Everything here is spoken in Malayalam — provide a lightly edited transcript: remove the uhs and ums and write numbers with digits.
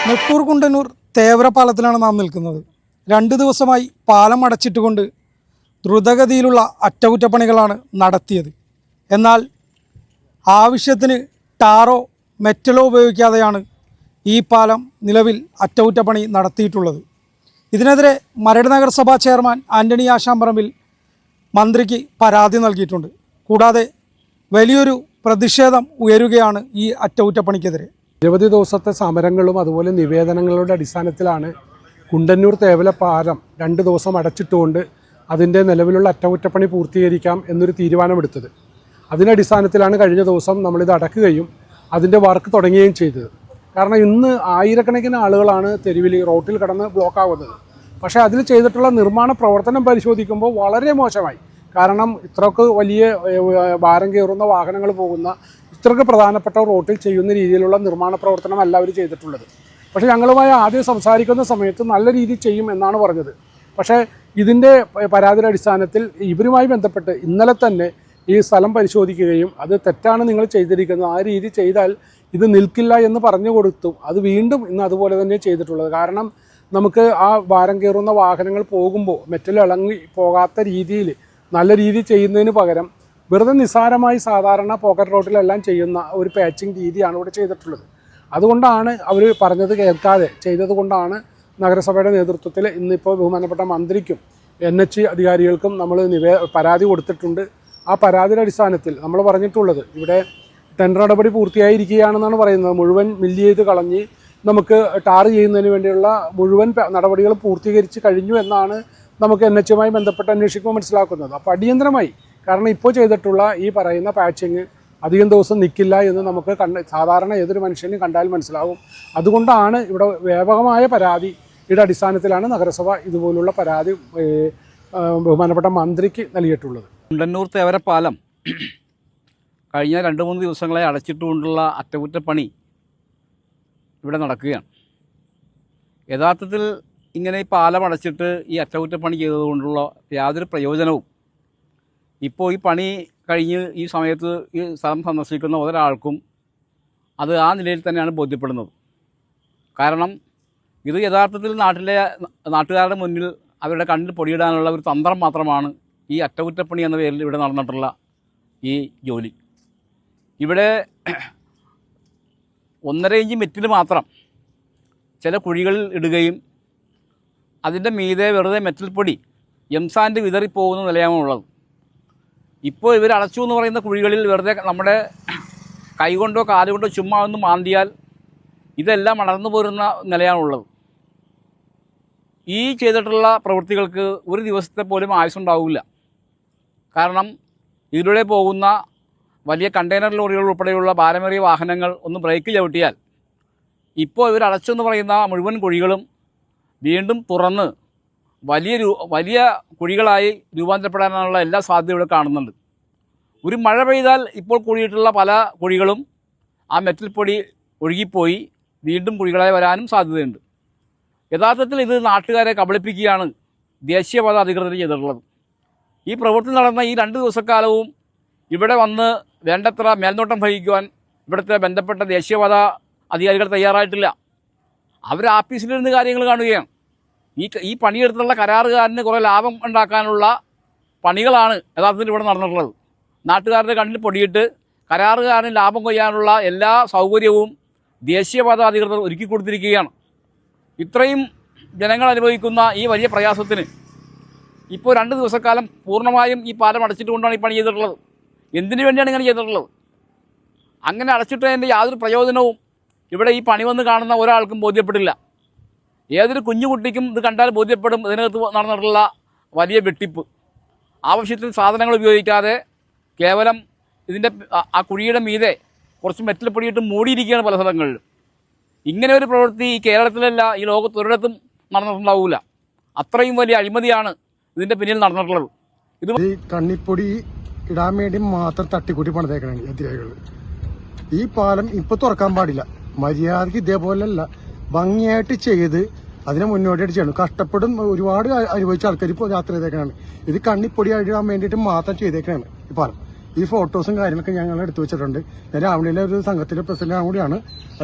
നെട്ടൂർ കുണ്ടന്നൂർ തേവര പാലത്തിലാണ് നാം നിൽക്കുന്നത്. 2 ദിവസമായി പാലം അടച്ചിട്ടുകൊണ്ട് ദ്രുതഗതിയിലുള്ള അറ്റകുറ്റപ്പണികളാണ് നടത്തിയത്. എന്നാൽ ആവശ്യത്തിന് ടാറോ മെറ്റലോ ഉപയോഗിക്കാതെയാണ് ഈ പാലം നിലവിൽ അറ്റകുറ്റപ്പണി നടത്തിയിട്ടുള്ളത്. ഇതിനെതിരെ മരട് നഗരസഭാ ചെയർമാൻ ആന്റണി ആശാമ്പറമ്പിൽ മന്ത്രിക്ക് പരാതി നൽകിയിട്ടുണ്ട്. കൂടാതെ വലിയൊരു പ്രതിഷേധം ഉയരുകയാണ് ഈ അറ്റകുറ്റപ്പണിക്കെതിരെ. നിരവധി ദിവസത്തെ സമരങ്ങളും അതുപോലെ നിവേദനങ്ങളുടെ അടിസ്ഥാനത്തിലാണ് കുണ്ടന്നൂർ തേവല പാലം 2 ദിവസം അടച്ചിട്ടുകൊണ്ട് അതിൻ്റെ നിലവിലുള്ള അറ്റകുറ്റപ്പണി പൂർത്തീകരിക്കാം എന്നൊരു തീരുമാനമെടുത്തത്. അതിൻ്റെ അടിസ്ഥാനത്തിലാണ് കഴിഞ്ഞ ദിവസം നമ്മളിത് അടക്കുകയും അതിൻ്റെ വർക്ക് തുടങ്ങുകയും ചെയ്തത്. കാരണം ഇന്ന് ആയിരക്കണക്കിന് ആളുകളാണ് തെരുവിൽ റോട്ടിൽ കിടന്ന് ബ്ലോക്കാവുന്നത്. പക്ഷേ അതിൽ ചെയ്തിട്ടുള്ള നിർമ്മാണ പ്രവർത്തനം പരിശോധിക്കുമ്പോൾ വളരെ മോശമായി. കാരണം ഇത്രക്ക് വലിയ ഭാരം കയറുന്ന വാഹനങ്ങൾ പോകുന്ന ഇത്രക്ക് പ്രധാനപ്പെട്ട റോട്ടിൽ ചെയ്യുന്ന രീതിയിലുള്ള നിർമ്മാണ പ്രവർത്തനമല്ല അവർ ചെയ്തിട്ടുള്ളത്. പക്ഷേ ഞങ്ങളുമായി ആദ്യം സംസാരിക്കുന്ന സമയത്ത് നല്ല രീതിയിൽ ചെയ്യും എന്നാണ് പറഞ്ഞത്. പക്ഷേ ഇതിൻ്റെ പരാതിയുടെ അടിസ്ഥാനത്തിൽ ഇവരുമായി ബന്ധപ്പെട്ട് ഇന്നലെ തന്നെ ഈ സ്ഥലം പരിശോധിക്കുകയും അത് തെറ്റാണ് നിങ്ങൾ ചെയ്തിരിക്കുന്നത്, ആ രീതി ചെയ്താൽ ഇത് നിൽക്കില്ല എന്ന് പറഞ്ഞു കൊടുത്തു. അത് വീണ്ടും ഇന്ന് അതുപോലെ തന്നെ ചെയ്തിട്ടുള്ളത്. കാരണം നമുക്ക് ആ ഭാരം കയറുന്ന വാഹനങ്ങൾ പോകുമ്പോൾ മെറ്റൽ ഇളങ്ങി പോകാത്ത രീതിയിൽ നല്ല രീതിയിൽ ചെയ്യുന്നതിന് പകരം വെറുതെ നിസ്സാരമായി സാധാരണ പോക്കറ്റ് റോഡിലെല്ലാം ചെയ്യുന്ന ഒരു പാച്ചിങ് രീതിയാണ് ഇവിടെ ചെയ്തിട്ടുള്ളത്. അതുകൊണ്ടാണ് അവർ പറഞ്ഞത് കേൾക്കാതെ ചെയ്തത് കൊണ്ടാണ് നഗരസഭയുടെ നേതൃത്വത്തിൽ ഇന്നിപ്പോൾ ബഹുമാനപ്പെട്ട മന്ത്രിക്കും NH അധികാരികൾക്കും നമ്മൾ പരാതി കൊടുത്തിട്ടുണ്ട്. ആ പരാതിയുടെ അടിസ്ഥാനത്തിൽ നമ്മൾ പറഞ്ഞിട്ടുള്ളത് ഇവിടെ ടെൻഡർ നടപടി പൂർത്തിയായിരിക്കുകയാണെന്നാണ് പറയുന്നത്. മുഴുവൻ മില്ല് ചെയ്ത് കളഞ്ഞ് നമുക്ക് ടാർ ചെയ്യുന്നതിന് വേണ്ടിയുള്ള മുഴുവൻ നടപടികൾ പൂർത്തീകരിച്ച് കഴിഞ്ഞു എന്നാണ് നമുക്ക് NHയുമായി ബന്ധപ്പെട്ട് അന്വേഷിക്കുമ്പോൾ മനസ്സിലാക്കുന്നത്. അപ്പോൾ അടിയന്തരമായി, കാരണം ഇപ്പോൾ ചെയ്തിട്ടുള്ള ഈ പറയുന്ന പാച്ചിങ് അധികം ദിവസം നിൽക്കില്ല എന്ന് നമുക്ക് സാധാരണ ഏതൊരു മനുഷ്യനും കണ്ടാൽ മനസ്സിലാവും. അതുകൊണ്ടാണ് ഇവിടെ വ്യാപകമായ പരാതിയുടെ അടിസ്ഥാനത്തിലാണ് നഗരസഭ ഇതുപോലുള്ള പരാതി ബഹുമാനപ്പെട്ട മന്ത്രിക്ക് നൽകിയിട്ടുള്ളത്. കുണ്ടന്നൂർ തേവര പാലം കഴിഞ്ഞ 2-3 ദിവസങ്ങളെ അടച്ചിട്ടുകൊണ്ടുള്ള അറ്റകുറ്റപ്പണി ഇവിടെ നടക്കുകയാണ്. യഥാർത്ഥത്തിൽ ഇങ്ങനെ ഈ പാലം അടച്ചിട്ട് ഈ അറ്റകുറ്റപ്പണി ചെയ്തതുകൊണ്ടുള്ള യാതൊരു പ്രയോജനവും ഇപ്പോൾ ഈ പണി കഴിഞ്ഞ് ഈ സമയത്ത് ഈ സ്ഥലം സന്ദർശിക്കുന്ന ഒരാൾക്കും അത് ആ നിലയിൽ തന്നെയാണ് ബോധ്യപ്പെടുന്നത്. കാരണം ഇത് യഥാർത്ഥത്തിൽ നാട്ടുകാരുടെ മുന്നിൽ അവരുടെ കണ്ണിൽ പൊടിയിടാനുള്ള ഒരു തന്ത്രം മാത്രമാണ് ഈ അറ്റകുറ്റപ്പണി എന്ന പേരിൽ ഇവിടെ നടന്നിട്ടുള്ള ഈ ജോലി. ഇവിടെ 1.5 ഇഞ്ച് മെറ്റിൽ മാത്രം ചില കുഴികളിൽ ഇടുകയും അതിൻ്റെ മീതെ വെറുതെ മെറ്റൽ പൊടി എംസാൻഡ് വിതറിപ്പോകുന്ന നിലയാണുള്ളത്. ഇപ്പോൾ ഇവർ അടച്ചു എന്ന് പറയുന്ന കുഴികളിൽ വെറുതെ നമ്മുടെ കൈകൊണ്ടോ കാലുകൊണ്ടോ ചുമ്മാ ഒന്ന് മാന്തിയാൽ ഇതെല്ലാം അടർന്നു പോരുന്ന നിലയാണുള്ളത്. ഈ ചെയ്തിട്ടുള്ള പ്രവൃത്തികൾക്ക് ഒരു ദിവസത്തെ പോലും ആയുസ്സുണ്ടാവില്ല. കാരണം ഇതിലൂടെ പോകുന്ന വലിയ കണ്ടെയ്നർ ലോറികൾ ഉൾപ്പെടെയുള്ള ഭാരമേറിയ വാഹനങ്ങൾ ഒന്ന് ബ്രേക്ക് ചവിട്ടിയാൽ ഇപ്പോൾ ഇവർ അടച്ചെന്ന് പറയുന്ന മുഴുവൻ കുഴികളും വീണ്ടും തുറന്ന് വലിയ കുഴികളായി രൂപാന്തരപ്പെടാനുള്ള എല്ലാ സാധ്യതയും ഇവിടെ കാണുന്നുണ്ട്. ഒരു മഴ പെയ്താൽ ഇപ്പോൾ കുഴിയിട്ടുള്ള പല കുഴികളും ആ മെറ്റൽ പൊടി ഒഴുകിപ്പോയി വീണ്ടും കുഴികളായി വരാനും സാധ്യതയുണ്ട്. യഥാർത്ഥത്തിൽ ഇത് നാട്ടുകാരെ കബളിപ്പിക്കുകയാണ് ദേശീയപാത അധികൃതർ ചെയ്തിട്ടുള്ളത്. ഈ പ്രവൃത്തി നടന്ന ഈ 2 ദിവസക്കാലവും ഇവിടെ വന്ന് വേണ്ടത്ര മേൽനോട്ടം വഹിക്കുവാൻ ഇവിടുത്തെ ബന്ധപ്പെട്ട ദേശീയപാത അധികാരികൾ തയ്യാറായിട്ടില്ല. അവർ ആഫീസിലിരുന്ന് കാര്യങ്ങൾ കാണുകയാണ്. ഈ പണിയെടുത്തുള്ള കരാറുകാരന് കുറേ ലാഭം ഉണ്ടാക്കാനുള്ള പണികളാണ് യഥാർത്ഥത്തിൽ ഇവിടെ നടന്നിട്ടുള്ളത്. നാട്ടുകാരുടെ കണ്ണിൽ പൊടിയിട്ട് കരാറുകാരന് ലാഭം കൊയ്യാനുള്ള എല്ലാ സൗകര്യവും ദേശീയപാത അധികൃതർ ഒരുക്കി കൊടുത്തിരിക്കുകയാണ്. ഇത്രയും ജനങ്ങൾ അനുഭവിക്കുന്ന ഈ വലിയ പ്രയാസത്തിന് ഇപ്പോൾ 2 ദിവസക്കാലം പൂർണ്ണമായും ഈ പാലം അടച്ചിട്ടുകൊണ്ടാണ് ഈ പണി ചെയ്തിട്ടുള്ളത്. എന്തിനു വേണ്ടിയാണ് ഇങ്ങനെ ചെയ്തിട്ടുള്ളത്? അങ്ങനെ അടച്ചിട്ടതിൻ്റെ യാതൊരു പ്രയോജനവും ഇവിടെ ഈ പണി വന്ന് കാണുന്ന ഒരാൾക്കും ബോധ്യപ്പെടില്ല. ഏതൊരു കുഞ്ഞുകുട്ടിക്കും ഇത് കണ്ടാൽ ബോധ്യപ്പെടും ഇതിനകത്ത് നടന്നിട്ടുള്ള വലിയ വെട്ടിപ്പ്. ആവശ്യത്തിന് സാധനങ്ങൾ ഉപയോഗിക്കാതെ കേവലം ഇതിൻ്റെ ആ കുഴിയുടെ മീതെ കുറച്ച് മെറ്റൽ പൊടിയിട്ട് മൂടിയിരിക്കുകയാണ് പല സ്ഥലങ്ങളിലും. ഇങ്ങനെ ഒരു പ്രവൃത്തി ഈ കേരളത്തിലല്ല, ഈ ലോകത്തൊരിടത്തും നടന്നിട്ടുണ്ടാവില്ല. അത്രയും വലിയ അഴിമതിയാണ് ഇതിൻ്റെ പിന്നിൽ നടന്നിട്ടുള്ളത്. ഇത് ഈ കണ്ണിപ്പൊടി ഇടാൻ വേണ്ടി മാത്രം തട്ടിക്കൂട്ടി പണിതേക്കണം എതിരാളികൾ. ഈ പാലം ഇപ്പൊ തുറക്കാൻ പാടില്ല. മര്യാദക്ക് ഇതേപോലെയല്ല ഭംഗിയായിട്ട് ചെയ്ത് അതിനെ മുന്നോട്ടായിട്ട് ചെയ്യണം. കഷ്ടപ്പെടും ഒരുപാട് അനുഭവിച്ച ആൾക്കാർ ഇപ്പോൾ യാത്ര ചെയ്തേക്കാണ്. ഇത് കണ്ണിപ്പൊടി ഇടാൻ വേണ്ടിയിട്ട് മാത്രം ചെയ്തേക്കാണ് ഈ പാലം. ഈ ഫോട്ടോസും കാര്യങ്ങളൊക്കെ ഞങ്ങൾ എടുത്തു വെച്ചിട്ടുണ്ട്. ഞാൻ രാവിലെ ഒരു സംഘത്തിലെ പ്രസിഡന്റ് കൂടിയാണ്.